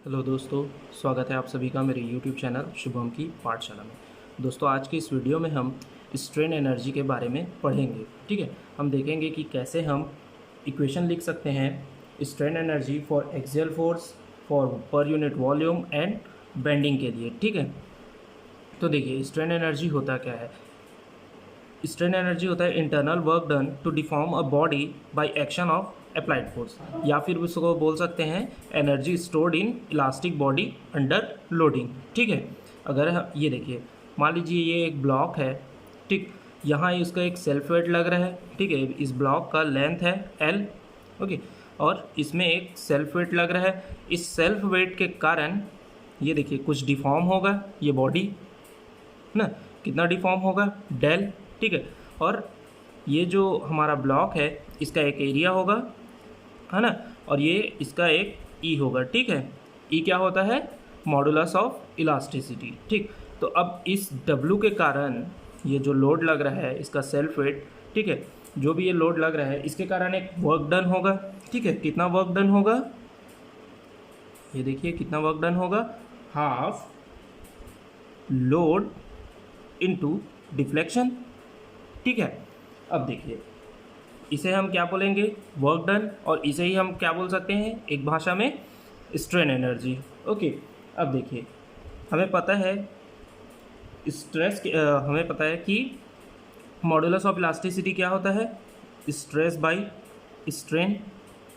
Hello दोस्तों, स्वागत है आप सभी का मेरे YouTube चैनल शुभम की पाठशाला में। दोस्तों, आज की इस वीडियो में हम स्ट्रेन एनर्जी के बारे में पढ़ेंगे। ठीक है, हम देखेंगे कि कैसे हम इक्वेशन लिख सकते हैं strain energy for axial force, for per unit volume and bending के लिए। ठीक है, तो देखिए स्ट्रेन एनर्जी होता क्या है। स्ट्रेन एनर्जी होता है internal work done to deform a body by action of applied force, या फिर उसको बोल सकते हैं energy stored in elastic body under loading. ठीक है, अगर ये देखिए, मान लीजिए ये एक ब्लॉक है। ठीक, यहाँ इसका एक सेल्फ वेट लग रहा है। ठीक है, इस ब्लॉक का लेंथ है L। ओके, और इसमें एक सेल्फ वेट लग रहा है। इस सेल्फ वेट के कारण ये देखिए कुछ डिफॉर्म होगा ये बॉडी, है ना। कितना डिफॉर्म होगा, डेल। ठीक है, और ये जो हमारा ब्लॉक है इसका एक एरिया होगा, है ना, और ये इसका एक ई होगा। ठीक है, ई क्या होता है, मॉडुलस ऑफ इलास्टिसिटी। ठीक, तो अब इस डब्ल्यू के कारण ये जो लोड लग रहा है इसका सेल्फ वेट, ठीक है, जो भी ये लोड लग रहा है इसके कारण एक वर्क डन होगा। ठीक है, कितना वर्क डन होगा, ये देखिए कितना वर्क डन होगा, हाफ लोड इनटू डिफ्लेक्शन। ठीक है, अब देखिए इसे हम क्या बोलेंगे, वर्क डन, और इसे ही हम क्या बोल सकते हैं एक भाषा में, स्ट्रेन एनर्जी। ओके, अब देखिए हमें पता है हमें पता है कि मॉडुलस ऑफ इलास्टिसिटी क्या होता है, स्ट्रेस बाई स्ट्रेन।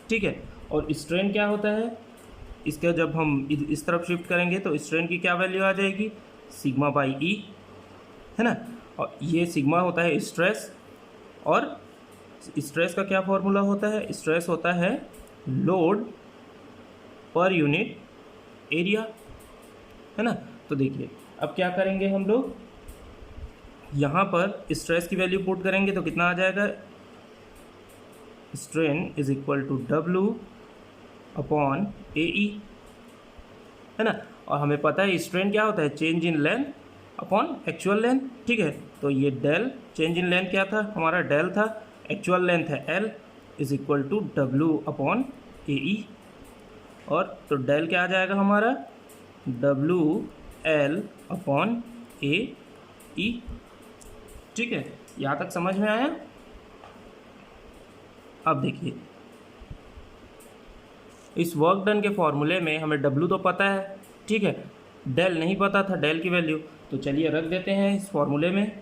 ठीक है, और स्ट्रेन क्या होता है, इसका जब हम इस तरफ शिफ्ट करेंगे तो स्ट्रेन की क्या वैल्यू आ जाएगी, सिग्मा बाई ई, है ना। और ये सिग्मा होता है स्ट्रेस, और स्ट्रेस का क्या फॉर्मूला होता है, स्ट्रेस होता है लोड पर यूनिट एरिया, है ना। तो देखिए अब क्या करेंगे हम लोग, यहाँ पर स्ट्रेस की वैल्यू पुट करेंगे तो कितना आ जाएगा, strain is equal to W upon A E, है ना। और हमें पता है स्ट्रेन क्या होता है, change in length upon actual length. ठीक है, तो ये डेल, चेंज इन लेंथ क्या था हमारा, डेल था, एक्चुअल लेंथ है L, is equal to W upon A E. और तो डेल क्या आ जाएगा हमारा, W L upon A E. ठीक है, यहाँ तक समझ में आया। अब देखिए इस वर्क डन के फॉर्मूले में हमें डब्ल्यू तो पता है, ठीक है, डेल नहीं पता था, डेल की वैल्यू, तो चलिए रख देते हैं इस फॉर्मूले में।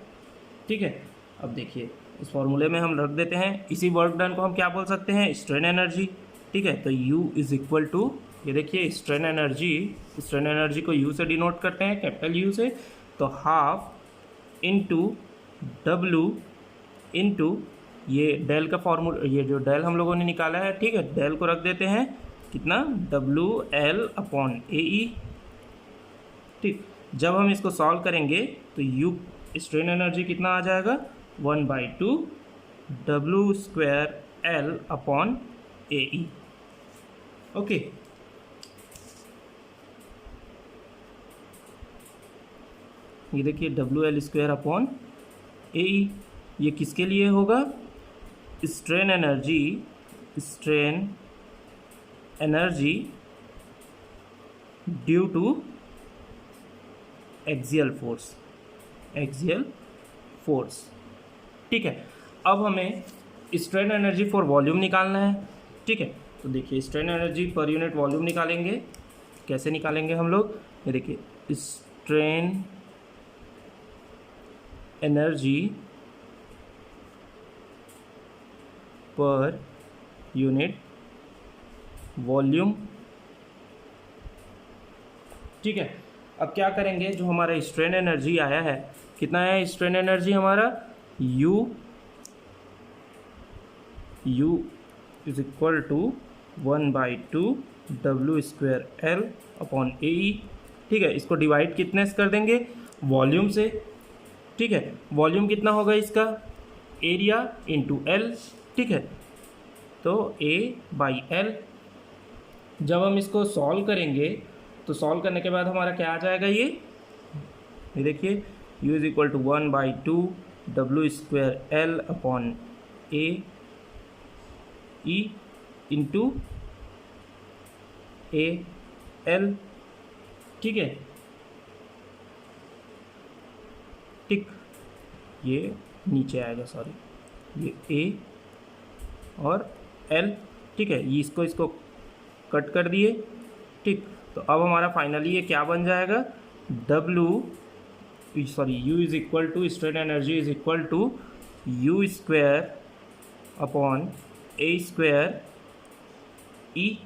ठीक है, अब देखिए इस फॉर्मूले में हम रख देते हैं, इसी वर्क डन को हम क्या बोल सकते हैं, स्ट्रेन एनर्जी। ठीक है, तो U इज इक्वल टू, ये देखिए स्ट्रेन एनर्जी को U से डिनोट करते हैं, कैपिटल U से, तो हाफ इंटू डब्ल्यू इंटू ये डेल का फॉर्मूला, ये जो डेल हम लोगों ने निकाला है, ठीक है, डेल को रख देते हैं कितना, W L upon A E. ठीक, जब हम इसको सॉल्व करेंगे तो U स्ट्रेन एनर्जी कितना आ जाएगा, 1/2 W square L upon A E. Okay, ये देखिए W L square upon A E, ये किसके लिए होगा, strain energy due to axial force. ठीक है, अब हमें स्ट्रेन एनर्जी फॉर वॉल्यूम निकालना है। ठीक है, तो देखिए strain energy per unit volume निकालेंगे, कैसे निकालेंगे हम लोग, ये देखिए strain energy per unit volume. ठीक है, अब क्या करेंगे, जो हमारा स्ट्रेन एनर्जी आया है, कितना है स्ट्रेन एनर्जी हमारा, U is equal to 1/2 W square L upon A E. ठीक है, इसको डिवाइड कितने से कर देंगे, वॉल्यूम से। ठीक है, वॉल्यूम कितना होगा इसका, एरिया इंटू एल। ठीक है, तो A/L। जब हम इसको सॉल्व करेंगे तो सॉल्व करने के बाद हमारा क्या आ जाएगा, ये देखिए U is equal to 1/2 W square L upon A E into A L, ठीक है, टिक, ये नीचे आएगा, सॉरी, ये ए और एल, ठीक है, ये इसको कट कर दिए, ठीक। तो अब हमारा फाइनली ये क्या बन जाएगा, U is equal to strain energy is equal to U square upon A square E,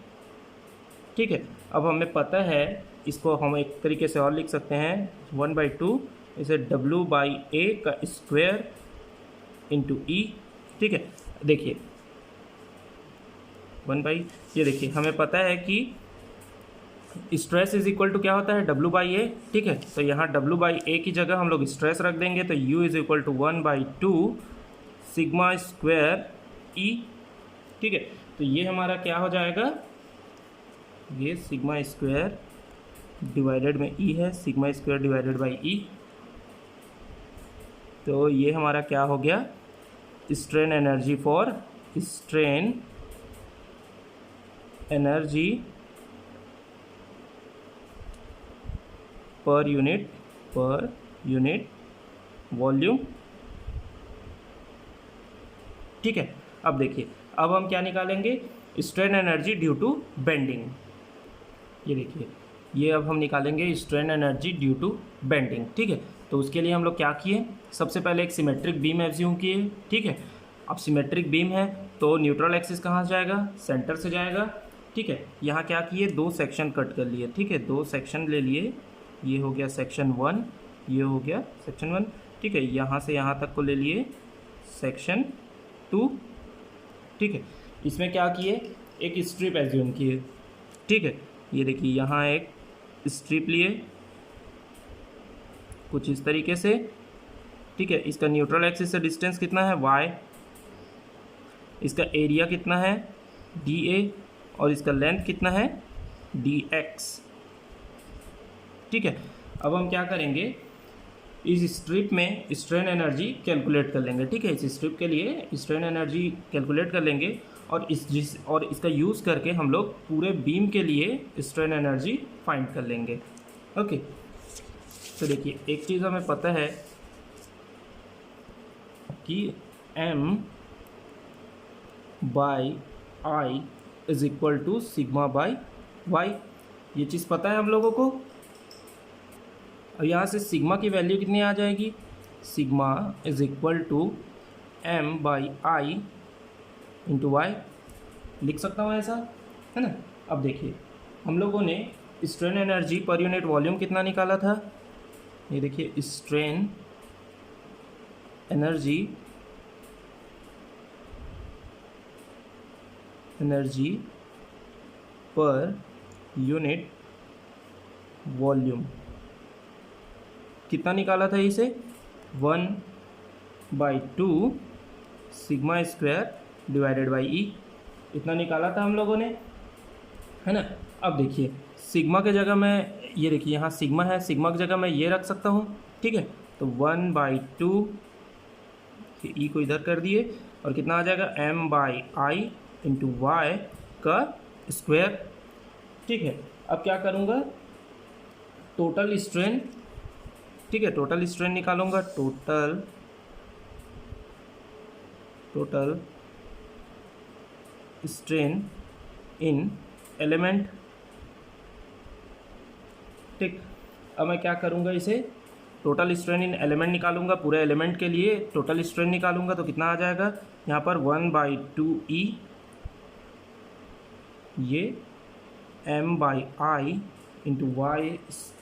ठीक है। अब हमें पता है, इसको हम एक तरीके से और लिख सकते हैं, 1/2 इसे W/A का स्क्वायर इंटू ई, ठीक है। देखिए 1/, ये देखिए हमें पता है कि स्ट्रेस इज इक्वल टू क्या होता है, W/A, ठीक है। तो यहाँ W/A की जगह हम लोग स्ट्रेस रख देंगे, तो U is equal to 1/2 sigma square E, ठीक है। तो ये हमारा क्या हो जाएगा, ये सिग्मा स्क्वायर डिवाइडेड में ई है, sigma square divided by E, तो ये हमारा क्या हो गया, strain energy for strain energy per unit volume, ठीक है। अब देखिए, अब हम क्या निकालेंगे, strain energy due to bending, ये देखिए, ये अब हम निकालेंगे strain energy due to bending, ठीक है। तो उसके लिए हम लोग क्या किए, सबसे पहले एक सिमेट्रिक बीम एज्यूम किए, ठीक है। अब सिमेट्रिक बीम है तो न्यूट्रल एक्सिस कहाँ से जाएगा, सेंटर से जाएगा, ठीक है। यहाँ क्या किए, 2 सेक्शन कट कर लिए, ठीक है, 2 सेक्शन ले लिए, ये हो गया सेक्शन 1, ये हो गया सेक्शन 1, ठीक है। यहाँ से यहाँ तक को ले लिए सेक्शन 2, ठीक है। इसमें क्या किए, एक स्ट्रिप एज्यूम किए, ठीक है। ये देखिए यहाँ एक स्ट्रिप लिए कुछ इस तरीके से, ठीक है। इसका न्यूट्रल एक्सिस से डिस्टेंस कितना है, y, इसका एरिया कितना है, dA, और इसका लेंथ कितना है, dx, ठीक है। अब हम क्या करेंगे, इस स्ट्रिप में स्ट्रेन एनर्जी कैलकुलेट कर लेंगे, ठीक है। इस स्ट्रिप के लिए स्ट्रेन एनर्जी कैलकुलेट कर लेंगे और इसका यूज़ करके हम लोग पूरे बीम के लिए स्ट्रेन एनर्जी फाइंड कर लेंगे, ओके। तो देखिए एक चीज़ हमें पता है कि M/I इज इक्वल टू सिग्मा/Y, ये चीज़ पता है हम लोगों को। और यहाँ से सिग्मा की वैल्यू कितनी आ जाएगी, sigma is equal to M/I into Y, लिख सकता हूँ ऐसा, है ना। अब देखिए हम लोगों ने strain energy per unit volume कितना निकाला था, ये देखिए strain energy per unit volume कितना निकाला था, इसे 1/2 सिग्मा स्क्वायर डिवाइडेड बाई ई, इतना निकाला था हम लोगों ने, है ना। अब देखिए सिग्मा के जगह मैं, ये देखिए यहाँ सिग्मा है, सिग्मा की जगह मैं ये रख सकता हूँ, ठीक है। तो 1/2 ई को इधर कर दिए और कितना आ जाएगा, M/I इंटू वाई का स्क्वायर, ठीक है। अब क्या करूँगा, टोटल स्ट्रेन, ठीक है, टोटल स्ट्रेन निकालूंगा, टोटल स्ट्रेन इन एलिमेंट, ठीक। अब मैं क्या करूँगा, इसे टोटल स्ट्रेन इन एलिमेंट निकालूंगा, पूरे एलिमेंट के लिए टोटल स्ट्रेन निकालूंगा, तो कितना आ जाएगा यहाँ पर 1/2 ई, ये M/I इंटू वाई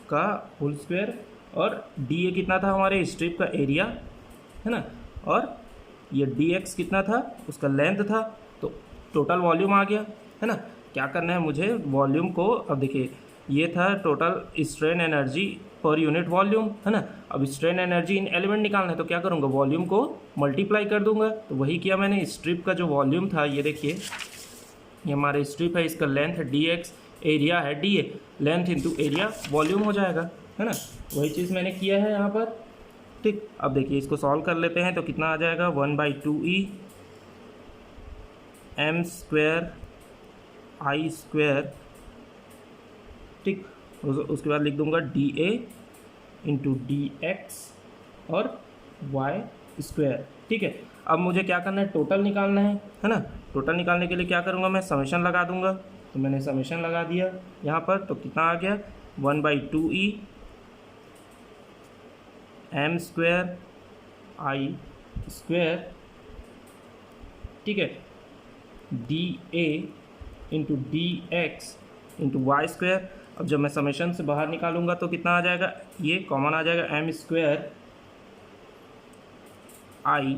का होल स्क्वायर, और dA कितना था हमारे स्ट्रिप का एरिया, है ना, और ये dx कितना था, उसका लेंथ था। तो टोटल वॉल्यूम आ गया, है ना। क्या करना है मुझे, वॉल्यूम को, अब देखिए ये था total strain energy per unit volume, है ना। अब स्ट्रेन एनर्जी इन एलिमेंट निकालना है तो क्या करूँगा, वॉल्यूम को मल्टीप्लाई कर दूंगा। तो वही किया मैंने, स्ट्रिप का जो वॉल्यूम था, ये देखिए ये हमारा स्ट्रिप है, इसका लेंथ dx, एरिया है dA, length into area volume हो जाएगा, है ना। वही चीज़ मैंने किया है यहाँ पर, ठीक। अब देखिए इसको सॉल्व कर लेते हैं, तो कितना आ जाएगा, 1/2 ई M² I² ठीक। उसके बाद लिख दूंगा D A into D x और वाई स्क्वायर, ठीक है। अब मुझे क्या करना है, टोटल निकालना है ना। टोटल निकालने के लिए क्या करूँगा, मैं समेशन लगा दूंगा। तो मैंने समेशन लगा दिया यहाँ पर, तो कितना आ गया 1/2e m square i square, ठीक है, D A into D X into Y square. अब जब मैं समेशन से बाहर निकालूंगा तो कितना आ जाएगा, ये कॉमन आ जाएगा m स्क्वायर i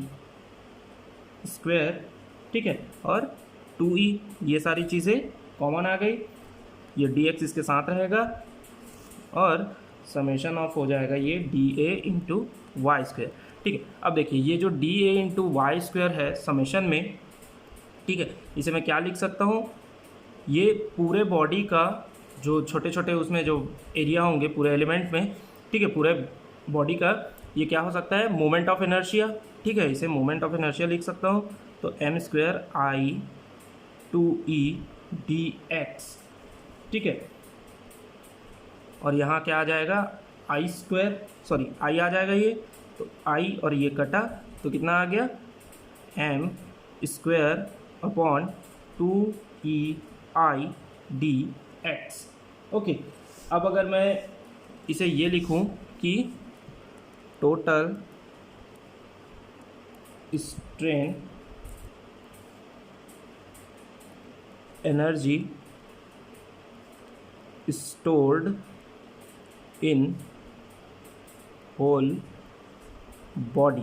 स्क्वायर, ठीक है, और 2e, ये सारी चीज़ें कॉमन आ गई। ये dx इसके साथ रहेगा और समेशन ऑफ हो जाएगा ये dA इंटू वाई स्क्वायर, ठीक है। अब देखिए ये जो dA इंटू वाई स्क्वायर है समेशन में, ठीक है, इसे मैं क्या लिख सकता हूँ, ये पूरे बॉडी का जो छोटे छोटे उसमें जो एरिया होंगे पूरे एलिमेंट में, ठीक है, पूरे बॉडी का ये क्या हो सकता है, मोमेंट ऑफ इनर्शिया, ठीक है, इसे मोमेंट ऑफ इनर्शिया लिख सकता हूँ। तो m square i 2e dx, ठीक है, और यहाँ क्या आ जाएगा i स्क्वायर, सॉरी i आ जाएगा ये, तो i और ये कटा तो कितना आ गया m square upon 2e i dx, okay. अब अगर मैं इसे ये लिखूं कि total strain energy stored in whole body,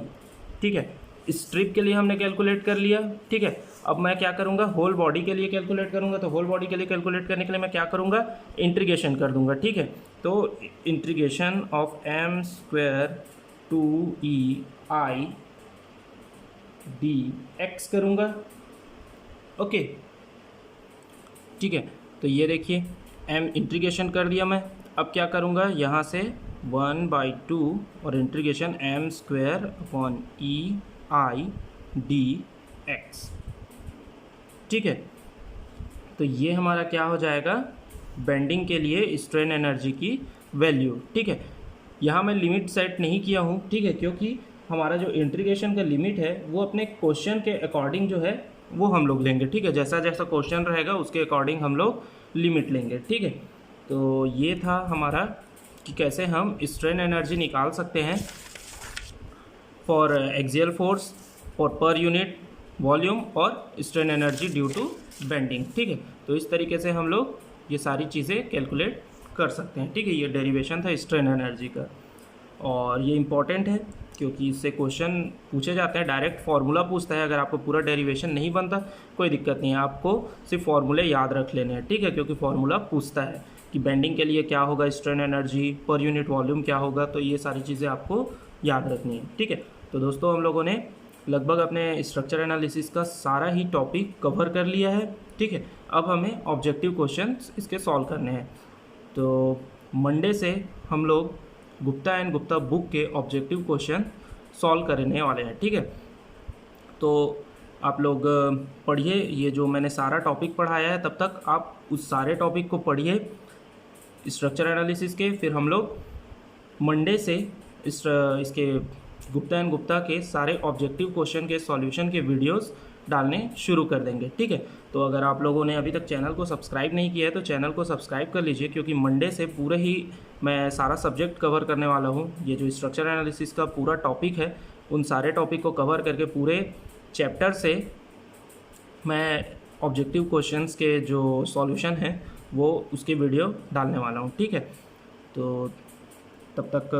ठीक है। स्ट्रिप के लिए हमने कैलकुलेट कर लिया, ठीक है। अब मैं क्या करूँगा, होल बॉडी के लिए कैलकुलेट करूँगा। तो होल बॉडी के लिए कैलकुलेट करने के लिए मैं क्या करूँगा, इंटीग्रेशन कर दूँगा, ठीक है। तो integration of m square 2e i dx करूँगा, ओके, ठीक है। तो ये देखिए m इंटीग्रेशन कर दिया मैं। अब क्या करूँगा, यहाँ से 1/2 और integration m square upon e i dx, ठीक है। तो ये हमारा क्या हो जाएगा, बेंडिंग के लिए स्ट्रेन एनर्जी की वैल्यू, ठीक है। यहाँ मैं लिमिट सेट नहीं किया हूँ, ठीक है, क्योंकि हमारा जो इंटीग्रेशन का लिमिट है वो अपने क्वेश्चन के अकॉर्डिंग जो है वो हम लोग लेंगे, ठीक है। जैसा जैसा क्वेश्चन रहेगा उसके अकॉर्डिंग हम लोग लिमिट लेंगे, ठीक है। तो ये था हमारा कि कैसे हम स्ट्रेन एनर्जी निकाल सकते हैं for axial force, for per unit volume और strain energy due to bending, ठीक है। तो इस तरीके से हम लोग ये सारी चीज़ें कैलकुलेट कर सकते हैं, ठीक है। ये डेरिवेशन था स्ट्रेन एनर्जी का, और ये इम्पॉर्टेंट है क्योंकि इससे क्वेश्चन पूछे जाते हैं, डायरेक्ट फार्मूला पूछता है। अगर आपको पूरा डेरिवेशन नहीं बनता कोई दिक्कत नहीं है, आपको सिर्फ फार्मूले याद रख लेने हैं, ठीक है, क्योंकि फार्मूला पूछता है कि बेंडिंग के लिए क्या होगा strain energy, per unit volume क्या होगा, तो ये सारी चीज़ें आपको याद रखनी है, ठीक है। तो दोस्तों हम लोगों ने लगभग अपने स्ट्रक्चर एनालिसिस का सारा ही टॉपिक कवर कर लिया है, ठीक है। अब हमें ऑब्जेक्टिव क्वेश्चंस इसके सॉल्व करने हैं। तो मंडे से हम लोग गुप्ता एंड गुप्ता बुक के ऑब्जेक्टिव क्वेश्चन सॉल्व करने वाले हैं, ठीक है। तो आप लोग पढ़िए, ये जो मैंने सारा टॉपिक पढ़ाया है तब तक आप उस सारे टॉपिक को पढ़िए स्ट्रक्चर एनालिसिस के। फिर हम लोग मंडे से इसके गुप्ता एंड गुप्ता के सारे ऑब्जेक्टिव क्वेश्चन के सॉल्यूशन के वीडियोस डालने शुरू कर देंगे, ठीक है। तो अगर आप लोगों ने अभी तक चैनल को सब्सक्राइब नहीं किया है तो चैनल को सब्सक्राइब कर लीजिए, क्योंकि मंडे से पूरे ही मैं सारा सब्जेक्ट कवर करने वाला हूँ। ये जो स्ट्रक्चर एनालिसिस का पूरा टॉपिक है उन सारे टॉपिक को कवर करके पूरे चैप्टर से मैं ऑब्जेक्टिव क्वेश्चंस के जो सॉल्यूशन हैं वो उसके वीडियो डालने वाला हूँ, ठीक है। तो तब तक